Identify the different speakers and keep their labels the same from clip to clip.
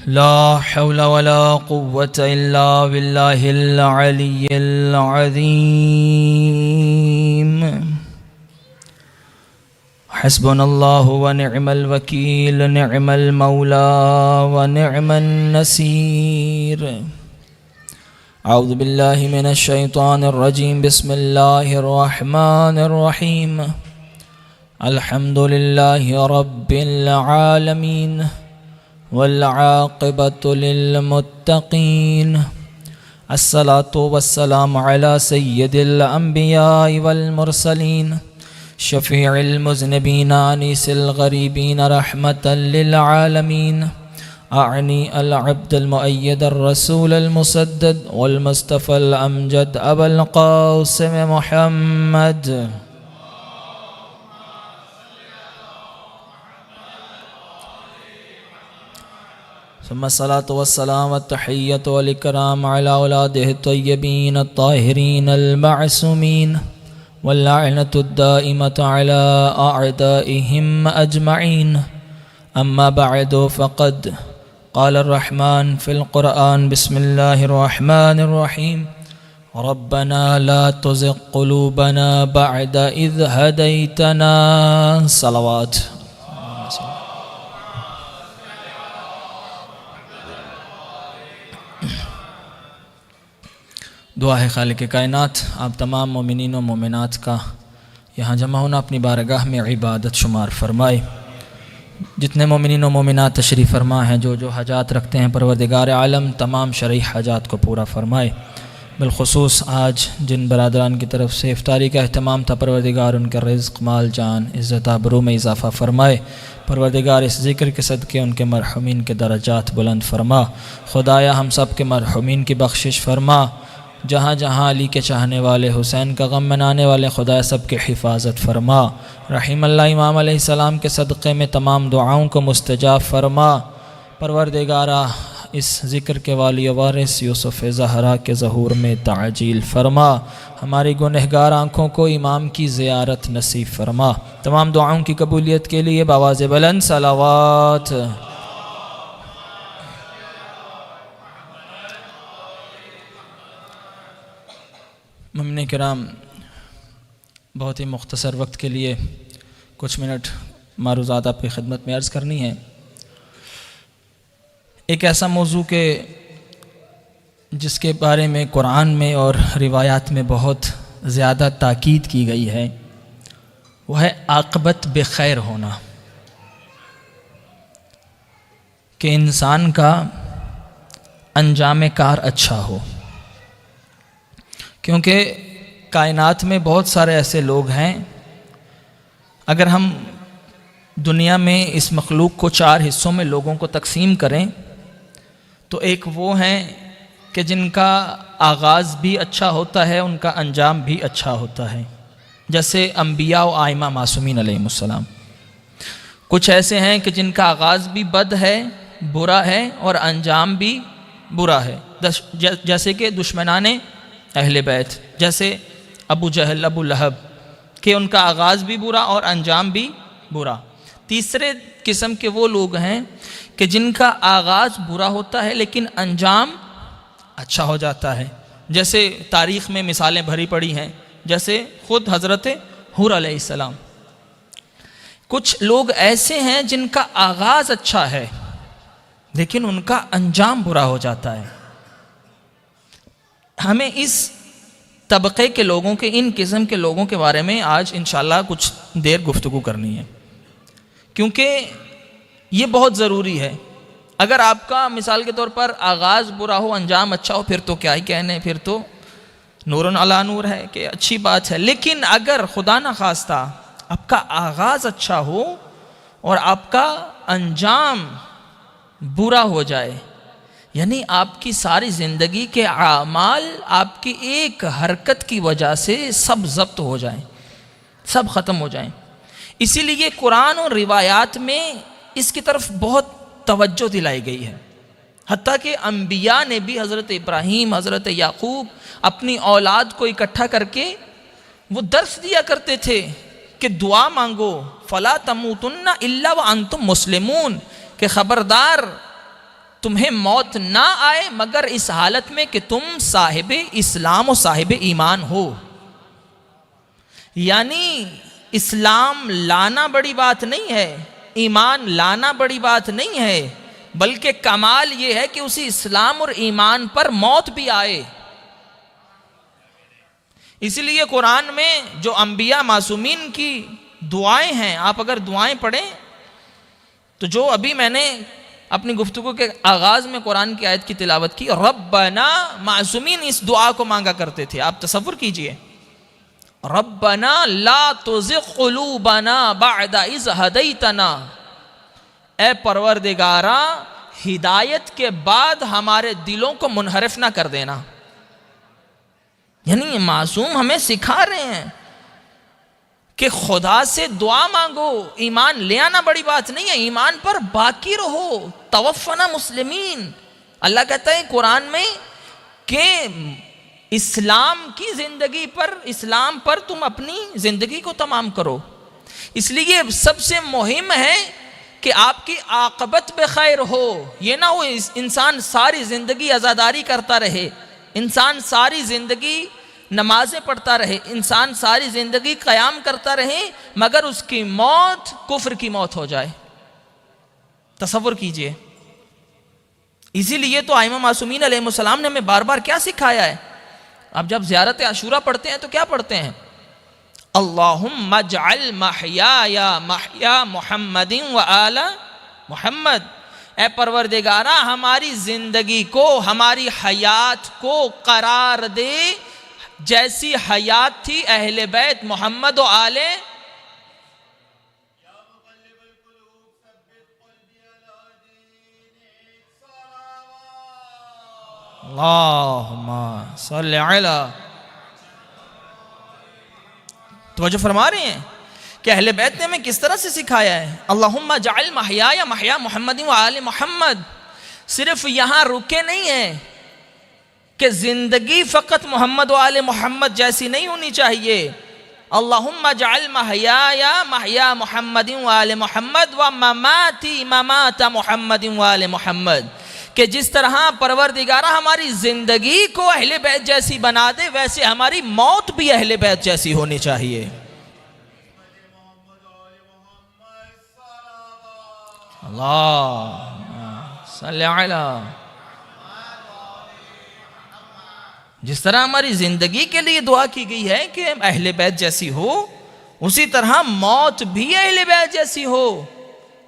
Speaker 1: ला हौला वला कुव्वत इल्ला बिल्लाहिल अलिय्यिल अज़ीम। हस्बुनल्लाहु व निअमल वकील, निअमल मौला व निअमन नसीर। औज़ु बिल्लाहि मिनश शैतानिर रजीम। बिस्मिल्लाहिर रहमानिर रहीम। अल्हम्दुलिल्लाहि रब्बिल आलमीन वल आक़िबतु लिल मुत्तक़ीन। अस्सलातु वस्सलामु अला सय्यिदिल अंबिया वल मुरसलीन शफ़ीइल मुज़निबीन अनीसिल गरीबीन रहमतल लिल आलमीन। अअनी अल अब्दुल मुअय्यद रसूल अल मुसद्दद वल मुस्तफ़ल अमजद अबुल क़ासिम मुहम्मद। सुम्मा सलातु वस्सलाम वत्तहिय्यतु वल इकराम अला औलादिहि तय्यबीन अत्ताहिरीन अल मअसूमीन वल लअनतु दाइमतु अला अअदाइहिम अजमईन। अम्मा बअदु फ़क़द क़ाल अर्रहमान fill Quran. बिस्मिल्लाहिर रहमानिर Rahim. रब्बना La तुज़िग़ क़ुलूबना बअद is हदैतना। सलावत। दुआ है खालिक़ कायनात, आप तमाम मोमिनीन व मोमिनात का यहाँ जमा होना अपनी बारगाह में इबादत शुमार फरमाए। जितने मोमिनीन व मोमिनात तशरीफ़ फरमा हैं, जो जो हजात रखते हैं, परवरदिगार आलम तमाम शरई हजात को पूरा फरमाए। बिलखुसूस आज जिन बरादरान की तरफ से इफ्तारी का अहतमाम था, परवरदिगार उनके रिज़्क़, माल, जान, इज़्ज़त, आबरू में इजाफ़ा फरमाए। परवरदिगार इस ज़िक्र के सदक़े उनके मरहुमीन के दरजात बुलंद फरमा। खुदाया हम सब के मरहुमीन की बख्शिश फरमा। जहाँ जहाँ अली के चाहने वाले, हुसैन का गम मनाने वाले, खुदा सब के हिफाजत फरमा। रहीमल्लाह इमाम अलैहिस्सलाम के सदक़े में तमाम दुआओं को मुस्तजाब फरमा। परवरदिगारा इस ज़िक्र के वाली वारिस यूसुफ़ ज़हरा के ज़हूर में ताजील फरमा। हमारी गुनहगार आँखों को इमाम की ज़ियारत नसीब फरमा। तमाम दुआओं की कबूलियत के लिए बावाज़ बुलंद सलावत। मुमिन किराम, बहुत ही मुख्तसर वक्त के लिए कुछ मिनट मारूज़ात आपकी खिदमत में अर्ज़ करनी है। एक ऐसा मौजू के जिसके बारे में कुरान में और रिवायात में बहुत ज़्यादा ताकीद की गई है, वह है आक़िबत बेखैर होना, कि इंसान का अंजाम कार अच्छा हो। क्योंकि कायनात में बहुत सारे ऐसे लोग हैं, अगर हम दुनिया में इस मखलूक को चार हिस्सों में लोगों को तकसीम करें, तो एक वो हैं कि जिनका आगाज़ भी अच्छा होता है, उनका अंजाम भी अच्छा होता है, जैसे अंबिया व आइमा मासूमीन अलैहिमुस्सलाम। कुछ ऐसे हैं कि जिनका आगाज़ भी बद है, बुरा है, और अंजाम भी बुरा है, जैसे कि दुश्मनाने अहले बैत, जैसे अबू जहल, अबू लहब, के उनका आगाज़ भी बुरा और अंजाम भी बुरा। तीसरे किस्म के वो लोग हैं कि जिनका आगाज़ बुरा होता है लेकिन अंजाम अच्छा हो जाता है, जैसे तारीख़ में मिसालें भरी पड़ी हैं, जैसे ख़ुद हज़रत हूर अलैहिस्सलाम। कुछ लोग ऐसे हैं जिनका आगाज़ अच्छा है लेकिन उनका अंजाम बुरा हो जाता है। हमें इस तबक़े के लोगों के, इन किस्म के लोगों के बारे में आज इंशाअल्लाह कुछ देर गुफ्तगू करनी है, क्योंकि ये बहुत ज़रूरी है। अगर आपका मिसाल के तौर पर आगाज़ बुरा हो, अंजाम अच्छा हो, फिर तो क्या ही कहने, फिर तो नूरुन अला नूर है कि अच्छी बात है। लेकिन अगर खुदा न खास्ता आपका आगाज़ अच्छा हो और आपका अंजाम बुरा हो जाए, यानी आपकी सारी ज़िंदगी के आमाल आपकी एक हरकत की वजह से सब ज़ब्त हो जाएं, सब ख़त्म हो जाएं, इसीलिए कुरान और रिवायात में इसकी तरफ बहुत तवज्जो दिलाई गई है। हत्ता कि अंबिया ने भी, हज़रत इब्राहीम, हज़रत याकूब, अपनी औलाद को इकट्ठा करके वो दर्स दिया करते थे कि दुआ मांगो, फ़ला तमूतुन्ना इल्ला व अंतुम मुस्लिमून, कि ख़बरदार तुम्हें मौत ना आए मगर इस हालत में कि तुम साहिब इस्लाम और साहिब ईमान हो। यानी इस्लाम लाना बड़ी बात नहीं है, ईमान लाना बड़ी बात नहीं है, बल्कि कमाल यह है कि उसी इस्लाम और ईमान पर मौत भी आए। इसलिए कुरान में जो अंबिया मासूमीन की दुआएं हैं, आप अगर दुआएं पढ़ें तो जो अभी मैंने अपनी गुफ्तगू के आगाज में कुरान की आयत की तिलावत की, रब्बना, मासूमीन इस दुआ को मांगा करते थे। आप तसव्वुर कीजिए, रब्बना ला तुज़िग़ क़ुलूबना बअद इज़ हदैतना, ए परवरदिगारा हिदायत के बाद हमारे दिलों को मुनहरिफ ना कर देना। यानी मासूम हमें सिखा रहे हैं कि खुदा से दुआ मांगो, ईमान ले आना बड़ी बात नहीं है, ईमान पर बाकी रहो, तवफ़ना मुस्लिमीन। अल्लाह कहता है कुरान में कि इस्लाम की जिंदगी पर, इस्लाम पर तुम अपनी जिंदगी को तमाम करो। इसलिए सबसे मुहिम है कि आपकी आक़बत बखैर हो। ये ना हो इंसान सारी जिंदगी अज़ादारी करता रहे, इंसान सारी जिंदगी नमाजें पढ़ता रहे, इंसान सारी जिंदगी क़याम करता रहे, मगर उसकी मौत कुफ्र की मौत हो जाए। तसव्वुर कीजिए। इसीलिए तो आइमा मासूमीन अलैहिस्सलाम ने हमें बार बार क्या सिखाया है। अब जब ज़ियारत आशूरा पढ़ते हैं तो क्या पढ़ते हैं, अल्लाहुम्मा जअल महयाया महया मुहम्मदिन व आला मुहम्मद, ए परवरदिगारा हमारी जिंदगी को, हमारी हयात को करार दे जैसी हयात थी अहले बैत मोहम्मद व आले। अल्लाहुम्मा सल्ली अला, तवज्जो फरमा रहे हैं कि अहले बैत ने हमें किस तरह से सिखाया है। अल्लाहुम्मा जअल महयाया महया मुहम्मदिन व आले मुहम्मद, सिर्फ यहाँ रुके नहीं है कि जिंदगी फ़कत मोहम्मद वाले मोहम्मद जैसी नहीं होनी चाहिए। अल्लाहुम्मा जअल महयाया महया मुहम्मदिन वाले मोहम्मद व ममाती ममाता मुहम्मदिन वाले मोहम्मद, कि जिस तरह परवरदिगारा हमारी ज़िंदगी को अहले बैत जैसी बना दे, वैसे हमारी मौत भी अहले बैत जैसी होनी चाहिए। अल्लाह सल्ली अला, जिस तरह हमारी ज़िंदगी के लिए दुआ की गई है कि अहले बैत जैसी हो, उसी तरह मौत भी अहले बैत जैसी हो।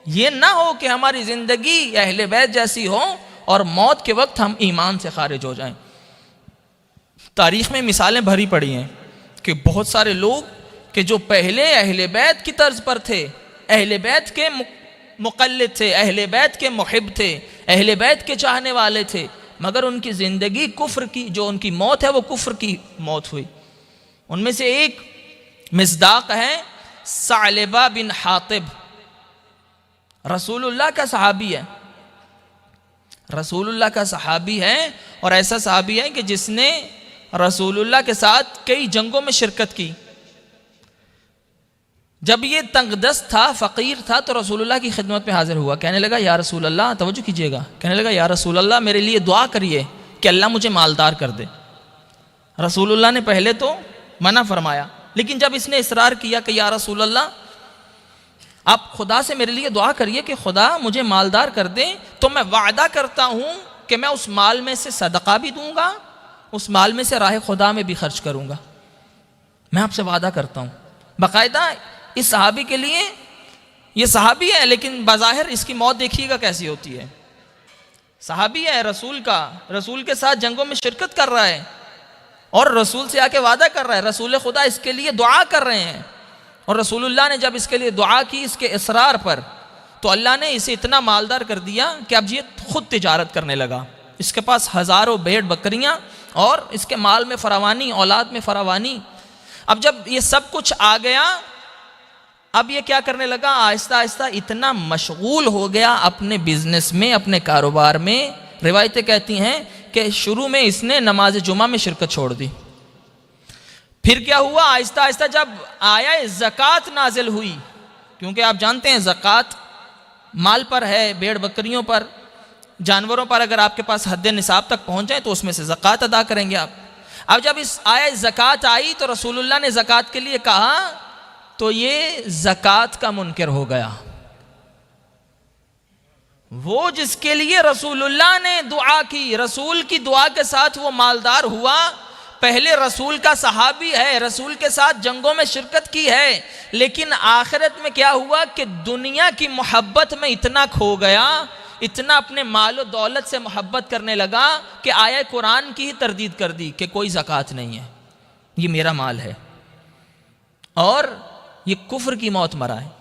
Speaker 1: ये ना हो कि हमारी ज़िंदगी अहले बैत जैसी हो और मौत के वक्त हम ईमान से खारिज हो जाएं। तारीख़ में मिसालें भरी पड़ी हैं कि बहुत सारे लोग कि जो पहले अहले बैत की तर्ज पर थे, अहले बैत के मुक़ल्लिद थे, अहले बैत के मुहिब थे, अहले बैत के चाहने वाले थे, मगर उनकी ज़िंदगी कुफ्र की, जो उनकी मौत है वो कुफ्र की मौत हुई। उनमें से एक मिस्दाक है सालिबा बिन हातिब, रसूलुल्लाह का सहाबी है, रसूलुल्लाह का सहाबी है, और ऐसा सहाबी है कि जिसने रसूलुल्लाह के साथ कई जंगों में शिरकत की। जब ये तंगदस्त था, फ़कीर था, तो रसूलुल्लाह की खिदमत में हाजिर हुआ। कहने लगा या रसूलल्लाह, तवज्जो कीजिएगा, कहने लगा या रसूलल्लाह मेरे लिए दुआ करिए कि अल्लाह मुझे मालदार कर दे। रसूलुल्लाह ने पहले तो मना फरमाया, लेकिन जब इसने इसरार किया कि या रसूलल्लाह आप खुदा से मेरे लिए दुआ करिए कि खुदा मुझे मालदार कर दे, तो मैं वादा करता हूँ कि मैं उस माल में से सदका भी दूंगा, उस माल में से राह खुदा में भी खर्च करूँगा, मैं आपसे वादा करता हूँ। बाकायदा इस सहाबी के लिए, ये सहाबी है लेकिन बज़ाहिर इसकी मौत देखिएगा कैसी होती है। सहाबी है रसूल का, रसूल के साथ जंगों में शिरकत कर रहा है और रसूल से आके वादा कर रहा है, रसूल खुदा इसके लिए दुआ कर रहे हैं। और रसूलुल्लाह ने जब इसके लिए दुआ की इसके इसरार पर, तो अल्लाह ने इसे इतना मालदार कर दिया कि अब ये खुद तिजारत करने लगा। इसके पास हज़ारों भेड़ बकरियाँ और इसके माल में फरावानी, औलाद में फरावानी। अब जब ये सब कुछ आ गया, अब ये क्या करने लगा, आहिस्ता आहिस्ता इतना मशगूल हो गया अपने बिजनेस में, अपने कारोबार में। रिवायतें कहती हैं कि शुरू में इसने नमाज जुमा में शिरकत छोड़ दी। फिर क्या हुआ, आहिस्ता आहिस्ता जब आया ज़कात नाजिल हुई, क्योंकि आप जानते हैं ज़कात माल पर है, भेड़ बकरियों पर जानवरों पर अगर आपके पास हद निसाब तक पहुंच जाए तो उसमें से ज़कात अदा करेंगे आप। अब जब इस आया ज़कात आई तो रसूलुल्लाह ने ज़कात के लिए कहा तो ये ज़कात का मुनकर हो गया। वो जिसके लिए रसूलुल्लाह ने दुआ की, रसूल की दुआ के साथ वो मालदार हुआ, पहले रसूल का सहाबी है, रसूल के साथ जंगों में शिरकत की है, लेकिन आखिरत में क्या हुआ कि दुनिया की मोहब्बत में इतना खो गया, इतना अपने माल और दौलत से मोहब्बत करने लगा कि आया कुरान की ही तरदीद कर दी कि कोई ज़कात नहीं है, ये मेरा माल है। और ये कुफ्र की मौत मरा है।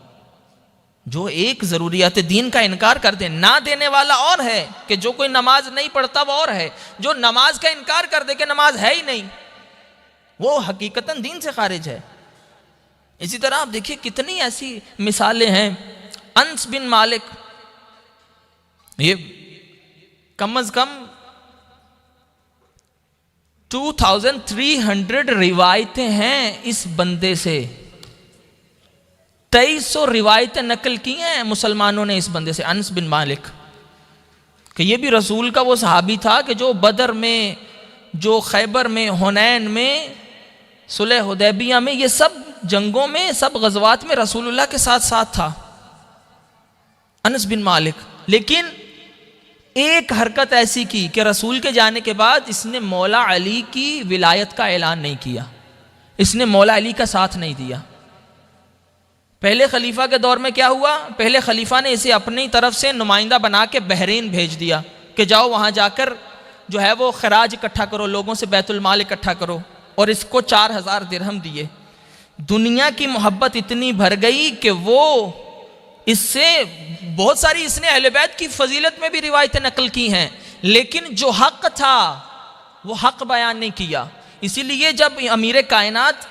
Speaker 1: जो एक ज़रूरियात दीन का इनकार कर दे, ना देने वाला और है कि जो कोई नमाज नहीं पढ़ता वो और है, जो नमाज का इनकार कर दे कि नमाज है ही नहीं, वो हकीकतन दीन से खारिज है। इसी तरह आप देखिए कितनी ऐसी मिसालें हैं। अनस बिन मालिक, ये कम अज कम 2300 रिवायतें हैं इस बंदे से, 2300 रिवायतें नकल की हैं मुसलमानों ने इस बंदे से, अनस बिन मालिक, कि ये भी रसूल का वो सहाबी था कि जो बदर में, जो खैबर में, हुनैन में, सुलह हुदैबिया में, ये सब जंगों में, सब गज़वात में रसूलुल्लाह के साथ साथ था, अनस बिन मालिक। लेकिन एक हरकत ऐसी की कि रसूल के जाने के बाद इसने मौला अली की विलायत का ऐलान नहीं किया, इसने मौला अली का साथ नहीं दिया। पहले खलीफा के दौर में क्या हुआ, पहले खलीफा ने इसे अपनी तरफ से नुमाइंदा बना के बहरीन भेज दिया कि जाओ वहाँ जाकर जो है वो खराज इकट्ठा करो, लोगों से बैतुल माल इकट्ठा करो, और इसको 4000 दिरहम दिए। दुनिया की मोहब्बत इतनी भर गई कि वो इससे बहुत सारी, इसने अहले बैत की फजीलत में भी रिवायतें नकल की हैं, लेकिन जो हक था वो हक बयान नहीं किया। इसीलिए जब अमीर कायनात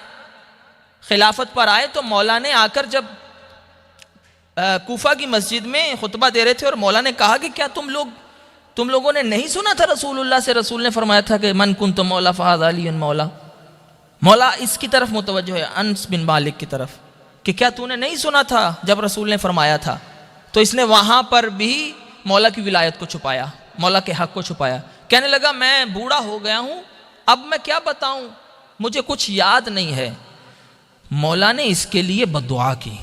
Speaker 1: खिलाफत पर आए तो मौला ने आकर जब कूफा की मस्जिद में खुतबा दे रहे थे और मौला ने कहा कि क्या तुम लोगों ने नहीं सुना था रसूलुल्लाह से, रसूल ने फरमाया था कि मन कुन तो मौला फ़हाज़ अली मौला। मौला इसकी तरफ मुतवज्जो है, अनस बिन मालिक की तरफ, कि क्या तूने नहीं सुना था जब रसूल ने फरमाया था। तो इसने वहाँ पर भी मौला की विलायत को छुपाया, मौला के हक़ को छुपाया। कहने लगा मैं बूढ़ा हो गया हूँ, अब मैं क्या बताऊँ, मुझे कुछ याद नहीं है। मौला ने इसके लिए बद्दुआ की,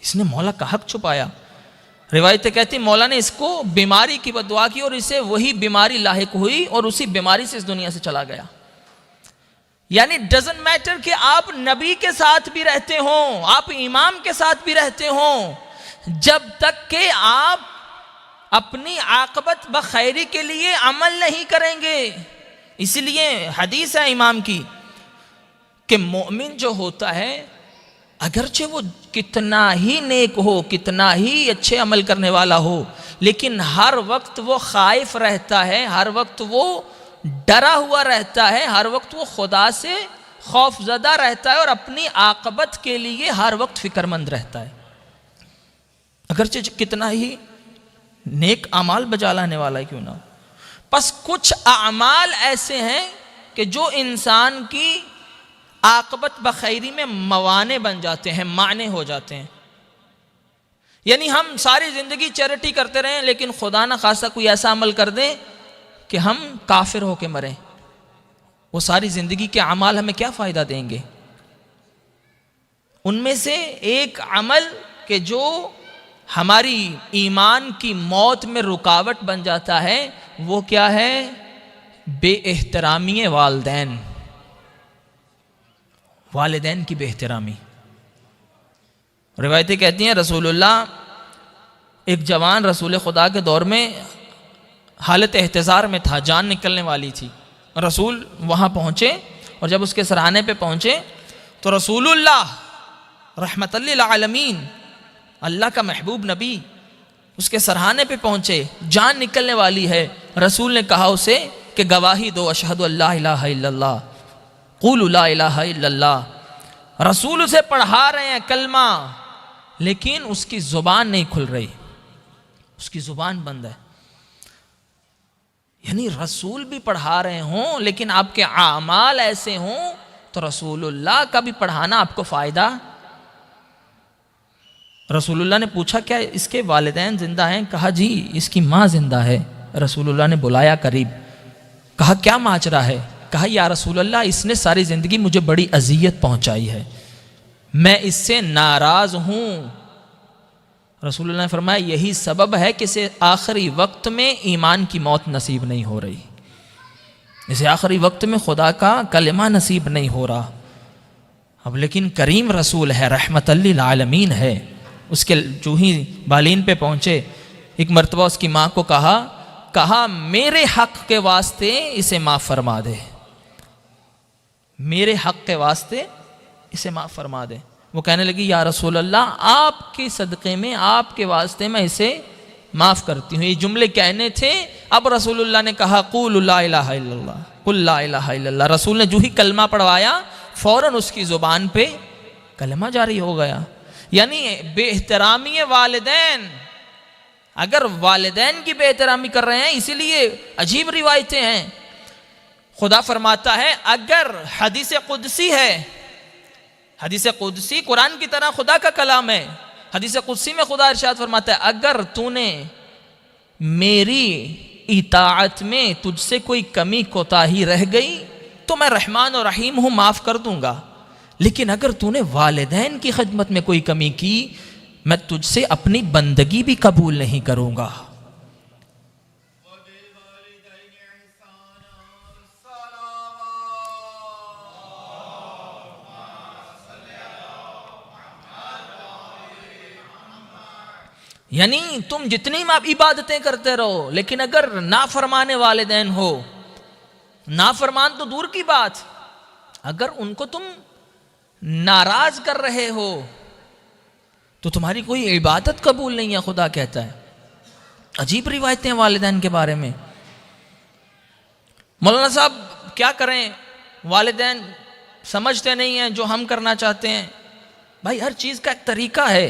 Speaker 1: इसने मौला का हक़ छुपाया। रिवायतें कहती मौला ने इसको बीमारी की बद्दुआ की और इसे वही बीमारी लाहिक हुई और उसी बीमारी से इस दुनिया से चला गया। यानी डजंट मैटर कि आप नबी के साथ भी रहते हो, आप इमाम के साथ भी रहते हो, जब तक कि आप अपनी आकबत बखैरी के लिए अमल नहीं करेंगे। इसलिए हदीस है इमाम की कि मोमिन जो होता है, अगरचे वो कितना ही नेक हो, कितना ही अच्छे अमल करने वाला हो, लेकिन हर वक्त वो खाइफ रहता है, हर वक्त वो डरा हुआ रहता है, हर वक्त वो खुदा से खौफजदा रहता है और अपनी आकबत के लिए हर वक्त फिक्रमंद रहता है, अगरचे कितना ही नेक अमाल बजा लाने वाला है क्यों ना। बस कुछ अमाल ऐसे हैं कि जो इंसान की आकबत बखैरी में मवाने बन जाते हैं, माने हो जाते हैं। यानी हम सारी ज़िंदगी चैरिटी करते रहें, लेकिन खुदा ना खासा कोई ऐसा अमल कर दें कि हम काफिर होके मरें, वो सारी ज़िंदगी के अमाल हमें क्या फ़ायदा देंगे। उनमें से एक अमल कि जो हमारी ईमान की मौत में रुकावट बन जाता है, वो क्या है, बेएहतरामी वालिदैन, वालिदैन की बेहतरामी। रिवायतें कहती हैं रसूलुल्लाह एक जवान रसूल खुदा के दौर में हालत एहतज़ार में था, जान निकलने वाली थी। रसूल वहाँ पहुँचे और जब उसके सराहने पे पहुँचे तो रसूलुल्लाह रहमतल लिल आलमीन, अल्लाह का महबूब नबी, उसके सराहने पे पहुँचे, जान निकलने वाली है। रसूल ने कहा उसे कि गवाही दो, अशहदु अल्ला इलाहा इल्लल्लाह क़ूलू ला इलाहा इल्लल्लाह। रसूल उसे पढ़ा रहे हैं कलमा, लेकिन उसकी ज़ुबान नहीं खुल रही, उसकी ज़ुबान बंद है। यानी रसूल भी पढ़ा रहे हों लेकिन आपके आमाल ऐसे हों तो रसूलुल्लाह का भी पढ़ाना आपको फ़ायदा रसूलुल्लाह ने पूछा क्या इसके वालिदैन जिंदा हैं? कहा जी इसकी माँ जिंदा है। रसूलुल्लाह ने बुलाया करीब, कहा क्या माजरा है? कहा या रसूलुल्लाह इसने सारी ज़िंदगी मुझे बड़ी अजियत पहुंचाई है, मैं इससे नाराज़ हूँ। रसूलुल्लाह ने फरमाया यही सबब है कि इसे आखिरी वक्त में ईमान की मौत नसीब नहीं हो रही, इसे आखिरी वक्त में खुदा का कलिमा नसीब नहीं हो रहा। अब लेकिन करीम रसूल है, रहमतल लिल आलमीन है। उसके जो ही बालीन पे पहुँचे, एक मरतबा उसकी माँ को कहा मेरे हक़ के वास्ते इसे माफ़ फरमा दे, मेरे हक़ के वास्ते इसे माफ़ फरमा दे। वो कहने लगी या रसूल अल्लाह आपके सदक़े में, आपके वास्ते मैं इसे माफ़ करती हूँ। ये जुमले कहने थे। अब रसूलुल्लाह ने कहा क़ुल ला इलाहा इल्लल्लाह, क़ुल ला इलाहा इल्लल्लाह। रसूल ने जो ही कलमा पढ़वाया फ़ौरन उसकी ज़ुबान पे कलमा जारी हो गया। यानी बेहतरामी वालिदैन, अगर वालिदैन की बेहतरामी कर रहे हैं, इसीलिए अजीब रिवायतें हैं। खुदा फरमाता है, अगर हदीस कुदसी है, हदीस कुदसी कुरान की तरह खुदा का कलाम है, हदीस कुदसी में खुदा इरशाद फरमाता है अगर तूने मेरी इताअत में तुझसे कोई कमी कोताही रह गई तो मैं रहमान और रहीम हूँ, माफ़ कर दूंगा। लेकिन अगर तूने वालिदैन की खिदमत में कोई कमी की, मैं तुझसे अपनी बंदगी भी कबूल नहीं करूंगा। यानी तुम जितनी इबादतें करते रहो, लेकिन अगर नाफरमाने वालिदैन हो, नाफरमान तो दूर की बात, अगर उनको तुम नाराज कर रहे हो तो तुम्हारी कोई इबादत कबूल नहीं है, खुदा कहता है। अजीब रिवायतें वालिदैन के बारे में। मौलाना साहब क्या करें, वालिदैन समझते नहीं हैं जो हम करना चाहते हैं। भाई हर चीज़ का एक तरीका है,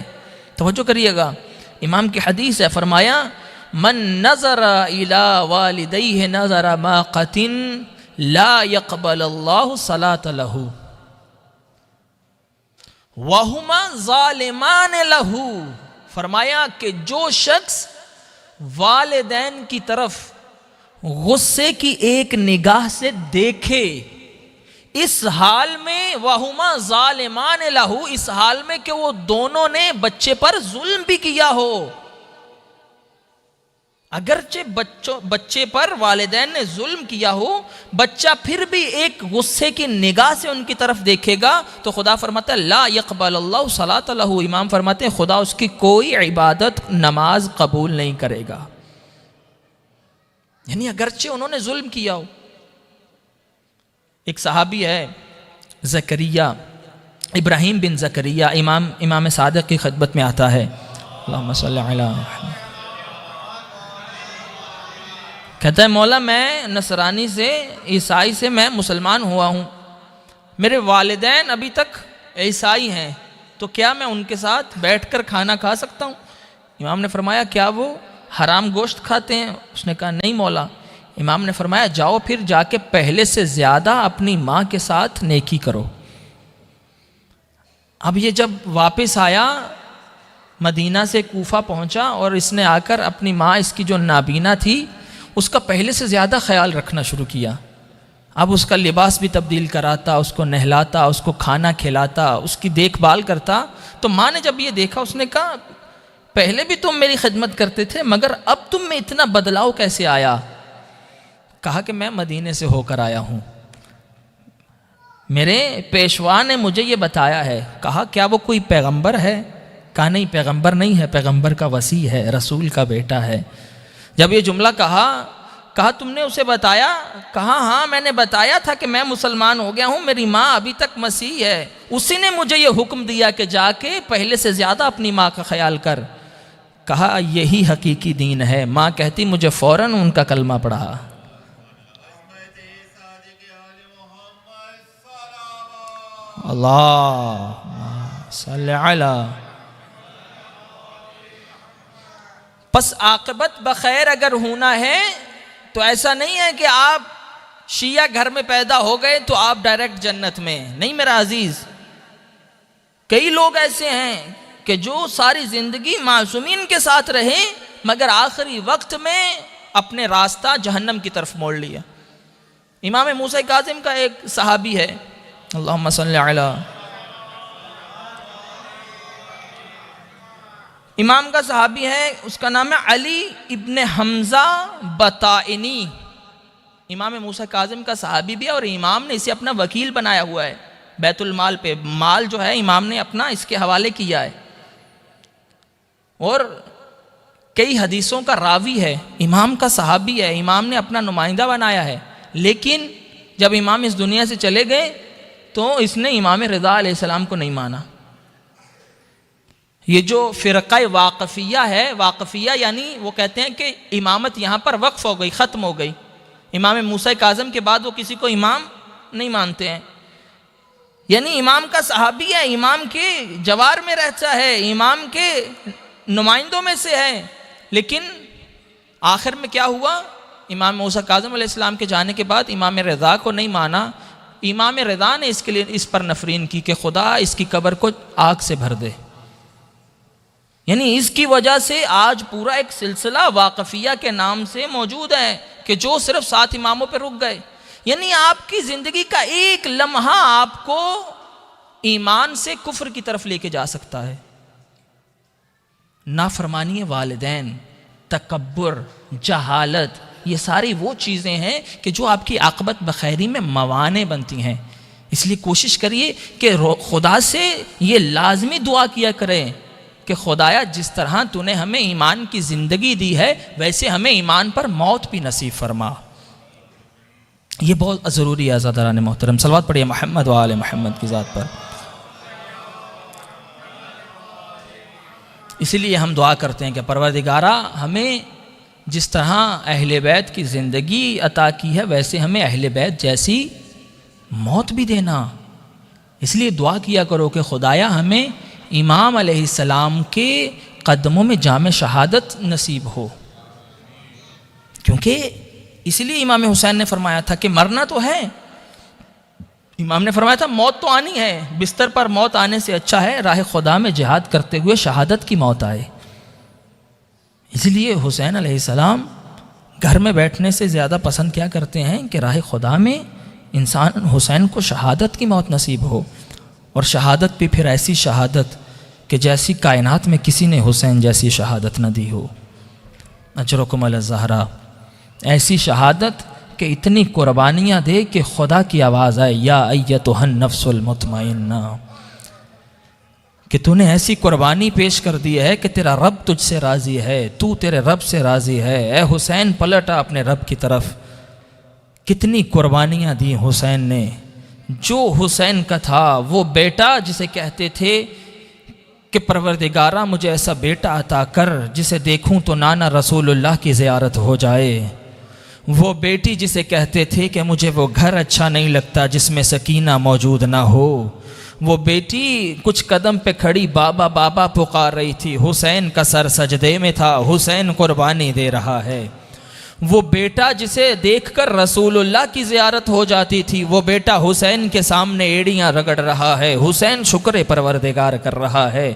Speaker 1: तवज्जो करिएगा। इमाम की हदीस है, फरमाया मन नज़रा इला वालिदैहि नज़रा माक़तिन ला यक़बल अल्लाहु सलात लहू वहुमा ज़ालिमान लहू। फरमाया कि जो शख्स वालिदैन की तरफ गुस्से की एक निगाह से देखे, इस हाल में वहुमा ज़ालिमान लहू, इस हाल में कि वो दोनों ने बच्चे पर जुल्म भी किया हो, अगरचे बच्चे पर वालिदैन ने जुल्म किया हो, बच्चा फिर भी एक गुस्से की निगाह से उनकी तरफ देखेगा तो खुदा फरमाता है ला यक़बल अल्लाहु सलात लहू। इमाम फरमाते हैं खुदा उसकी कोई इबादत नमाज कबूल नहीं करेगा। यानी अगरचे उन्होंने जुल्म किया हो। एक सहाबी है ज़करिया, इब्राहिम बिन ज़करिया, इमाम सादिक़ की खिदमत में आता है। अल्लाहुम्मा सल्लि अला मुहम्मद। कहता है मौला मैं नसरानी से, ईसाई से मैं मुसलमान हुआ हूँ, मेरे वालिदैन अभी तक ईसाई हैं, तो क्या मैं उनके साथ बैठकर खाना खा सकता हूँ? इमाम ने फरमाया क्या वो हराम गोश्त खाते हैं? उसने कहा नहीं मौला। इमाम ने फरमाया जाओ फिर जाके पहले से ज़्यादा अपनी माँ के साथ नेकी करो। अब ये जब वापस आया, मदीना से कूफा पहुँचा और इसने आकर अपनी माँ, इसकी जो नाबीना थी, उसका पहले से ज़्यादा ख्याल रखना शुरू किया। अब उसका लिबास भी तब्दील कराता, उसको नहलाता, उसको खाना खिलाता, उसकी देखभाल करता। तो माँ ने जब ये देखा, उसने कहा पहले भी तुम मेरी खिदमत करते थे, मगर अब तुम में इतना बदलाव कैसे आया? कहा कि मैं मदीने से होकर आया हूँ, मेरे पेशवा ने मुझे ये बताया है। कहा क्या वो कोई पैगंबर है? कहा नहीं, पैगंबर नहीं है, पैगंबर का वसी है, रसूल का बेटा है। जब ये जुमला कहा तुमने उसे बताया? कहा हाँ मैंने बताया था कि मैं मुसलमान हो गया हूँ, मेरी माँ अभी तक मसीह है, उसी ने मुझे ये हुक्म दिया कि जाके पहले से ज़्यादा अपनी माँ का ख्याल कर। कहा यही हकीकी दीन है। माँ कहती मुझे फ़ौरन उनका कलमा पढ़ा। अल्लाह सल्ले अला। बस आक़िबत बखैर अगर होना है तो ऐसा नहीं है कि आप शिया घर में पैदा हो गए तो आप डायरेक्ट जन्नत में। नहीं मेरा अजीज़, कई लोग ऐसे हैं कि जो सारी ज़िंदगी मासूमीन के साथ रहे मगर आखिरी वक्त में अपने रास्ता जहन्नम की तरफ मोड़ लिया। इमाम मूसा काज़िम का एक सहाबी है, अल्लाहुम्मा सल्ली अला, इमाम का सहाबी है, उसका नाम है अली इब्न हमज़ा बताइनी। इमाम मूसा काज़िम का सहाबी भी है और इमाम ने इसे अपना वकील बनाया हुआ है। बैतुल माल पे माल जो है इमाम ने अपना इसके हवाले किया है और कई हदीसों का रावी है, इमाम का सहाबी है, इमाम ने अपना नुमाइंदा बनाया है। लेकिन जब इमाम इस दुनिया से चले गए तो इसने इमाम रिज़ा अलैहिस्सलाम को नहीं माना। ये जो फ़िरक़ा वाक़फ़िया है, वाक़फ़िया यानी वो कहते हैं कि इमामत यहाँ पर वक्फ़ हो गई, ख़त्म हो गई। इमाम मूसा काज़िम के बाद वो किसी को इमाम नहीं मानते हैं। यानी इमाम का सहाबी है, इमाम के जवार में रहता है, इमाम के नुमाइंदों में से है, लेकिन आखिर में क्या हुआ, इमाम मूसा काज़िम अलैहिस्सलाम के जाने के बाद इमाम रिज़ा को नहीं माना। इमाम रिज़ा ने इसके लिए इस पर नफरीन की कि खुदा इसकी कब्र को आग से भर दे। यानी इसकी वजह से आज पूरा एक सिलसिला वाक़फ़िया के नाम से मौजूद है कि जो सिर्फ 7 इमामों पर रुक गए। यानी आपकी ज़िंदगी का एक लम्हा आपको ईमान से कुफ्र की तरफ लेके जा सकता है। नाफरमानी वालिदैन, तकब्बुर, जहालत, ये सारी वो चीज़ें हैं कि जो आपकी आक़िबत बखैरी में मवाने बनती हैं। इसलिए कोशिश करिए कि खुदा से ये लाजमी दुआ किया करें कि खुदाया जिस तरह तूने हमें ईमान की ज़िंदगी दी है वैसे हमें ईमान पर मौत भी नसीब फरमा। ये बहुत ज़रूरी है। आज़ादारान मोहतरम, सलवात पढ़िए मोहम्मद व आले मोहम्मद की ज़ात पर। इसीलिए हम दुआ करते हैं कि परवरदिगारा हमें जिस तरह अहले बैत की ज़िंदगी अता की है वैसे हमें अहले बैत जैसी मौत भी देना। इसलिए दुआ किया करो कि खुदाया हमें इमाम अलैहिस्सलाम के कदमों में जाम शहादत नसीब हो, क्योंकि इसलिए इमाम हुसैन ने फरमाया था कि मरना तो है। इमाम ने फरमाया था मौत तो आनी है, बिस्तर पर मौत आने से अच्छा है राह खुदा में जिहाद करते हुए शहादत की मौत आए। इसलिए हुसैन अलैहिस्सलाम घर में बैठने से ज़्यादा पसंद क्या करते हैं कि राह खुदा में इंसान हुसैन को शहादत की मौत नसीब हो, और शहादत भी फिर ऐसी शहादत कि जैसी कायनात में किसी ने हुसैन जैसी शहादत न दी हो। अजरुकुम अला ज़हरा, ऐसी शहादत कि इतनी कुर्बानियाँ दे कि खुदा की आवाज़ आए, या अय्यतुहन नफ्सुल मुतमइन्ना, कि तूने ऐसी कुर्बानी पेश कर दी है कि तेरा रब तुझसे राज़ी है, तू तेरे रब से राज़ी है। ए हुसैन पलटा अपने रब की तरफ। कितनी कुर्बानियाँ दी हुसैन ने। जो हुसैन का था वो बेटा जिसे कहते थे कि परवरदिगारा मुझे ऐसा बेटा अता कर जिसे देखूं तो नाना रसूलुल्लाह की ज़ियारत हो जाए। वो बेटी जिसे कहते थे कि मुझे वो घर अच्छा नहीं लगता जिसमें सकीना मौजूद ना हो। वो बेटी कुछ कदम पे खड़ी बाबा बाबा पुकार रही थी, हुसैन का सर सजदे में था, हुसैन कुर्बानी दे रहा है। वो बेटा जिसे देखकर रसूलुल्लाह की ज़ियारत हो जाती थी, वो बेटा हुसैन के सामने एड़ियाँ रगड़ रहा है, हुसैन शुक्र परवरदिगार कर रहा है।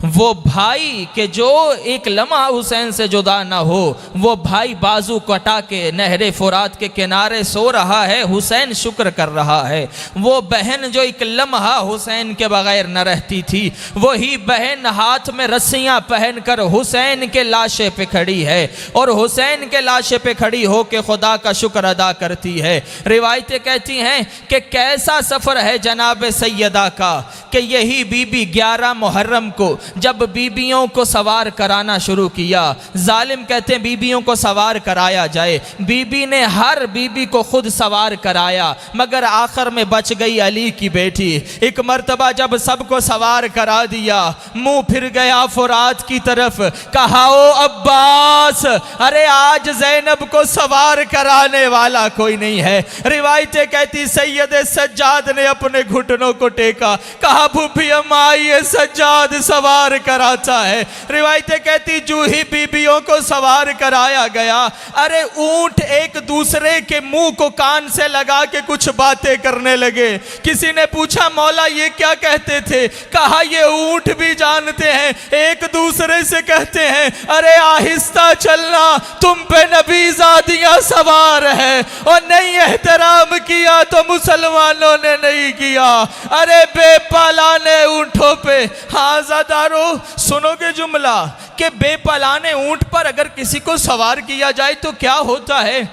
Speaker 1: वो भाई के जो एक लम्हा हुसैन से जुदा ना हो, वो भाई बाजू कटा के नहरे फुरात के किनारे सो रहा है, हुसैन शुक्र कर रहा है। वो बहन जो एक लम्हा हुसैन के बगैर न रहती थी, वही बहन हाथ में रस्सियाँ पहन कर हुसैन के लाशे पे खड़ी है और हुसैन के लाशे पे खड़ी हो के खुदा का शुक्र अदा करती है। रिवायतें कहती हैं कि कैसा सफ़र है जनाब सैयदा का कि यही बीबी 11 मुहर्रम को जब बीबियों को सवार कराना शुरू किया, जालिम कहते हैं बीबियों को सवार कराया जाए, बीबी ने हर बीबी को खुद सवार कराया, मगर आखिर में बच गई अली की बेटी। एक मर्तबा जब सबको सवार करा दिया, मुंह फिर गया फुरात की तरफ, कहा ओ अब्बास, अरे आज ज़ैनब ज़ैनब को सवार कराने वाला कोई नहीं है। रिवायतें कहती सैयद सज्जाद ने अपने घुटनों को टेका, कहा भूपी अम्मा ये सज्जाद सवार कराता है। रिवायतें कहती जूही बीबियों को सवार कराया गया। अरे ऊंट एक दूसरे के मुंह को कान से लगा के कुछ बातें करने लगे। किसी ने पूछा मौला ये क्या कहते थे? कहा ये ऊंट भी जानते हैं, एक दूसरे से कहते हैं अरे आहिस्ता चलना, तुम पे नबी ज़ादियां सवार है। और नहीं एहतराम किया तो मुसलमानों ने नहीं किया। अरे बेपालाने ऊंटों पे, हाँ ज़ादारो सुनोगे जुमला कि बेपालाने ऊंट पर अगर किसी को सवार किया जाए तो क्या होता है?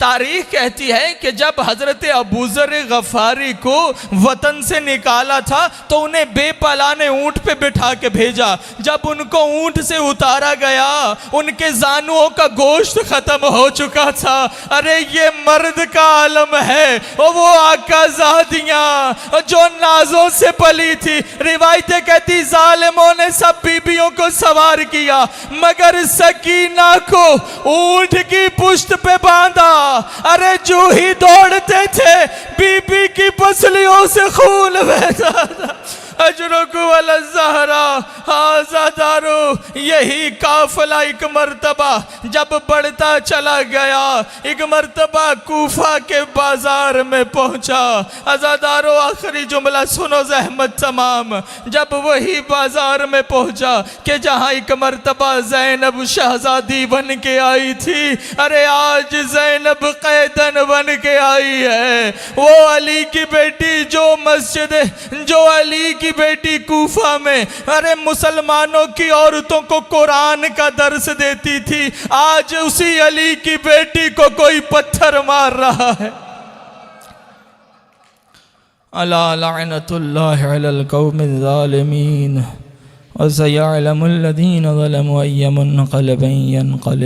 Speaker 1: तारीख कहती है कि जब हजरत अबू ज़र गफ़ारी को वतन से निकाला था तो उन्हें बेपालाने ऊंट पे बिठा के भेजा। जब उनको ऊंट से उतारा गया उनके जानुओं का गोश्त खत्म हो चुका था। अरे ये मर्द का आलम है और वो आका ज़ादियाँ जो नाजों से पली थी। रिवायतें कहती जालिमों ने सब बीबियों को सवार किया मगर सकीना को ऊंट की पुश्त पे बांधा। अरे जो ही दौड़ते थे बीबी की पसलियों से खून बहता था। अजरकु वाला ज़हरा हाज़ादारो, यही काफिला एक मर्तबा जब बढ़ता चला गया, एक मर्तबा कूफा के बाजार में पहुंचा। अज़ादारो आखिरी जुमला सुनो ज़हमत तमाम। जब वही बाजार में पहुंचा कि जहां एक मर्तबा ज़ैनब शहजादी बन के आई थी, अरे आज ज़ैनब कैदन बन के आई है। वो अली की बेटी जो मस्जिद, जो अली की बेटी कूफा में अरे मुसलमानों की औरतों को कुरान का दर्स देती थी, आज उसी अली की बेटी को कोई पत्थर मार रहा है। अला लअनतुल्लाहि अलल कौमिज़ ज़ालिमीन व सयअलमुल लज़ीना ज़लमू अय्युम मुनक़लिबिन यन्क़लिबून।